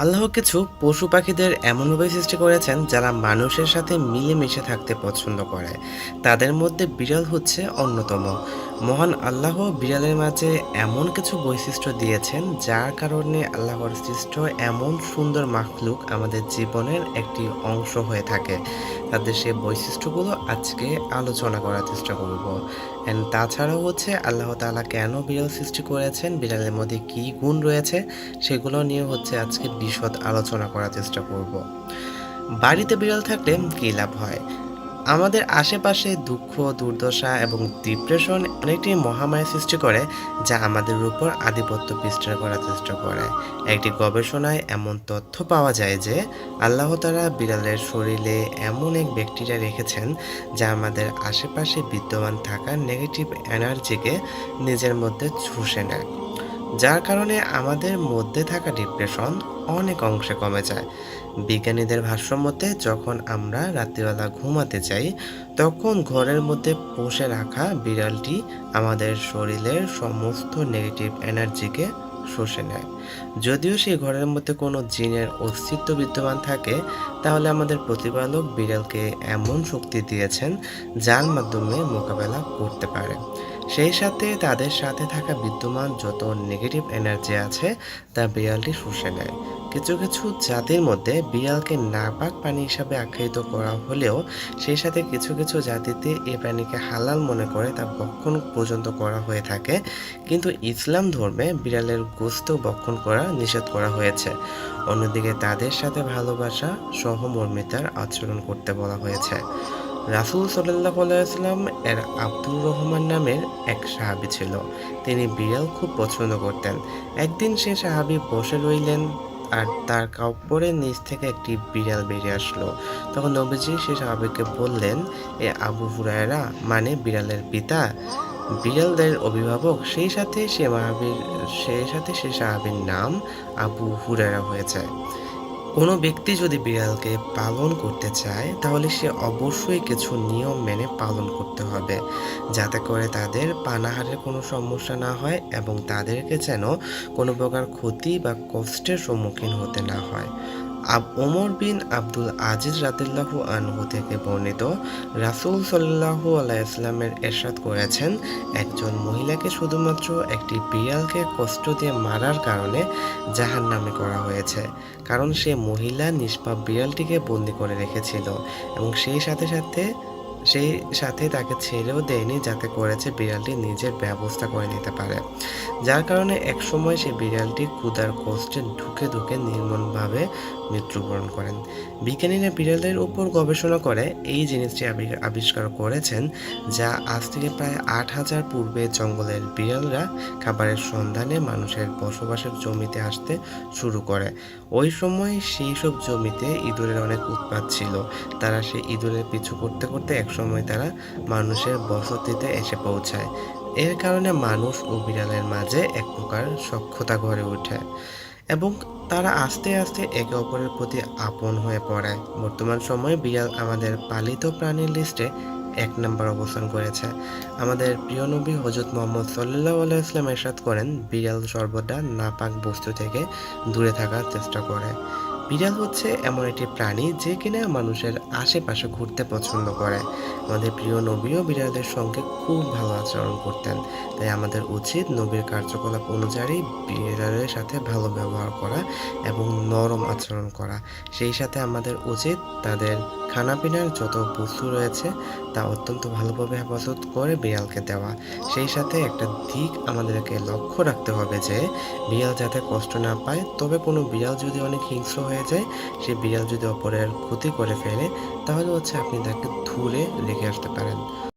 আল্লাহ কিছু পশু পাখিদের এমনভাবে সৃষ্টি করেছেন যারা মানুষের সাথে মিলেমিশে থাকতে পছন্দ করে। তাদের মধ্যে বিড়াল হচ্ছে অন্যতম। মহান আল্লাহ বিড়ালের মাঝে এমন কিছু বৈশিষ্ট্য দিয়েছেন যার কারণে আল্লাহর সৃষ্ট এমন সুন্দর মাখলুক আমাদের জীবনের একটি অংশ হয়ে থাকে। তাদের সেই বৈশিষ্ট্যগুলো আজকে আলোচনা করার চেষ্টা করব। অ্যান্ড তাছাড়াও হচ্ছে আল্লাহ তাআলা কেন বিড়াল সৃষ্টি করেছেন, বিড়ালের মধ্যে কী গুণ রয়েছে, সেগুলো নিয়ে হচ্ছে আজকে বিশদ আলোচনা করার চেষ্টা করব। বাড়িতে বিড়াল থাকলে কী লাভ হয়? আমাদের আশেপাশে দুঃখ, দুর্দশা এবং ডিপ্রেশন অনেকটি মহামারী সৃষ্টি করে, যা আমাদের উপর আধিপত্য বিস্তার করার চেষ্টা করে। একটি গবেষণায় এমন তথ্য পাওয়া যায় যে আল্লাহ তাআলা বিড়ালের শরীরে এমন এক ব্যাকটেরিয়া রেখেছেন যা আমাদের আশেপাশে বিদ্যমান থাকা নেগেটিভ এনার্জিকে নিজের মধ্যে চুষে নেয়, যার কারণে আমাদের মধ্যে থাকা ডিপ্রেশন অনেক অংশে কমে যায়। বিজ্ঞানীদের ভাষ্য মতে যখন আমরা রাত্রিবেলা ঘুমাতে যাই, তখন ঘরের মধ্যে পুষে রাখা বিড়ালটি আমাদের শরীরের সমস্ত নেগেটিভ এনার্জিকে শুষে নেয়। যদিও সেই ঘরের মধ্যে কোনো জিনের অস্তিত্ব বিদ্যমান থাকে, তাহলে আমাদের প্রতিপালক বিড়ালকে এমন শক্তি দিয়েছেন যার মাধ্যমে মোকাবেলা করতে পারে। সেই সাথে তাদের সাথে থাকা বিদ্যমান যত নেগেটিভ এনার্জি আছে তা বিড়ালটি শুষে নেয়। কিছু কিছু জাতির মধ্যে বিড়ালকে নাপাক প্রাণী হিসাবে আখ্যায়িত করা হলেও সেই সাথে কিছু কিছু জাতিতে এই প্রাণীকে হালাল মনে করে তা ভক্ষণ পর্যন্ত করা হয়ে থাকে। কিন্তু ইসলাম ধর্মে বিড়ালের গোশত ভক্ষণ করা নিষেধ করা হয়েছে। অন্যদিকে তাদের সাথে ভালোবাসা, সহমর্মিতার আচরণ করতে বলা হয়েছে। রাসূল সাল্লাল্লাহু আলাইহি ওয়াসাল্লাম এর আব্দুর রহমান নামের এক সাহাবী ছিল। তিনি বিড়াল খুব পছন্দ করতেন। একদিন সে সাহাবী বসে রইলেন আর তার কাপড়ের নিচ থেকে একটি বিড়াল বেরিয়ে আসলো। তখন নবীজি সে সাহাবীকে বললেন, এ আবু হুরায়রা, মানে বিড়ালের পিতা, বিড়ালদের অভিভাবক। সেই সাথে সে সাহাবীর নাম আবু হুরায়রা হয়ে যায়। কোনো ব্যক্তি যদি বিড়ালকে পালন করতে চায় তাহলে সে অবশ্যই কিছু নিয়ম মেনে পালন করতে হবে, যাতে করে তাদের পানাহারের কোনো সমস্যা না হয় এবং তাদেরকে যেন কোনো প্রকার ক্ষতি বা কষ্টের সম্মুখীন হতে না হয়। ওমর বিন আব্দুল আজিজ রাদিয়াল্লাহু আনহু থেকে বর্ণিত, রাসূল সাল্লাল্লাহু আলাইহি ওয়াসাল্লামের ইরশাদ করেছেন, একজন মহিলাকে শুধুমাত্র একটি বিড়ালকে কষ্ট দিয়ে মারার কারণে জাহান্নামে করা হয়েছে, কারণ সে মহিলা নিষ্পাপ বিড়ালটিকে বন্দি করে রেখেছিল এবং সেই সাথে তাকে ছেড়েও দেয়নি, যাতে করেছে বিড়ালটি নিজের ব্যবস্থা করে নিতে পারে। যার কারণে একসময় সে বিড়ালটি ক্ষুধার কষ্টে ধুকে ধুকে নির্মমভাবে মৃত্যুবরণ করেন। বিজ্ঞানীরা বিড়ালের উপর গবেষণা করে এই জিনিসটি আবিষ্কার করেছেন, যা আজ থেকে প্রায় ৮,০০০ পূর্বে জঙ্গলের বিড়ালরা খাবারের সন্ধানে মানুষের বসবাসের জমিতে আসতে শুরু করে। ওই সময় সেই সব জমিতে ইঁদুরের অনেক উৎপাত ছিল। তারা সেই ইঁদুরের পিছু করতে করতে একসময় তারা মানুষের বসতিতে এসে পৌঁছায়। এর কারণে মানুষ ও বিড়ালের মাঝে এক প্রকার সখ্যতা গড়ে ওঠে এবং তারা আস্তে আস্তে একে অপরের প্রতি আপন হয়ে পড়ে। বর্তমান সময়ে বিড়াল আমাদের পালিত প্রাণীর লিস্টে ১ নম্বর অবস্থান করেছে। আমাদের প্রিয় নবী হযরত মুহাম্মদ সাল্লাল্লাহু আলাইহি ওয়াসাল্লাম ইরশাদ করেন, বিড়াল সর্বদা নাপাক বস্তু থেকে দূরে থাকার চেষ্টা করে। বিড়াল হচ্ছে এমন একটি প্রাণী যে কিনা মানুষের আশেপাশে ঘুরতে পছন্দ করে। আমাদের প্রিয় নবীও বিড়ালদের সঙ্গে খুব ভালো আচরণ করতেন। তাই আমাদের উচিত নবীর কার্যকলাপ অনুযায়ী বিড়ালের সাথে ভালো ব্যবহার করা এবং নরম আচরণ করা। সেই সাথে আমাদের উচিত তাদের খানাপিনার যত বস্তু রয়েছে তা অত্যন্ত ভালোভাবে হেফাজত করে বিড়ালকে দেওয়া। সেই সাথে একটা দিক আমাদেরকে লক্ষ্য রাখতে হবে যে বিড়াল যাতে কষ্ট না পায়। তবে কোনো বিড়াল যদি অনেক হিংস্র হয়ে যায়, সে বিড়াল যদি অপরের ক্ষতি করে ফেলে, তাহলে হচ্ছে আপনি তাকে ধরে রেখে আসতে পারেন।